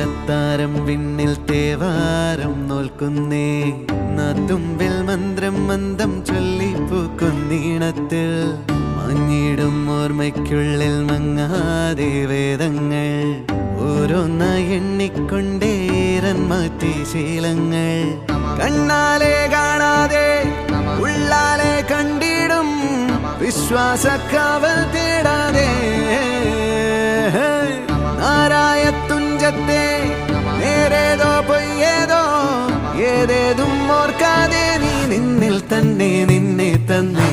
അത്താരം വിണ്ണിൽ തേവാരം നോൽക്കുന്നേ നാത്തുമ്പിൽ മന്ത്രം മന്ദം ചൊല്ലിപ്പൂക്കുന്നീണത്തിൽ മഞ്ഞിടും ഓർമ്മയ്ക്കുള്ളിൽ മങ്ങാതെ വേദങ്ങൾ ഓരോന്നായി എണ്ണിക്കൊണ്ടേരൻ മാറ്റി ശീലങ്ങൾ കണ്ണാലെ കാണാതെ ഉള്ളാലെ കണ്ടിടും വിശ്വാസക്കാവൽ തേടാതെ നാരായ തുഞ്ചത്തെ നേരേതോ പൊയ്യേതോ ഏതേതും ഓർക്കാതെ നീ നിന്നിൽ തന്നെ നിന്നെ തന്നെ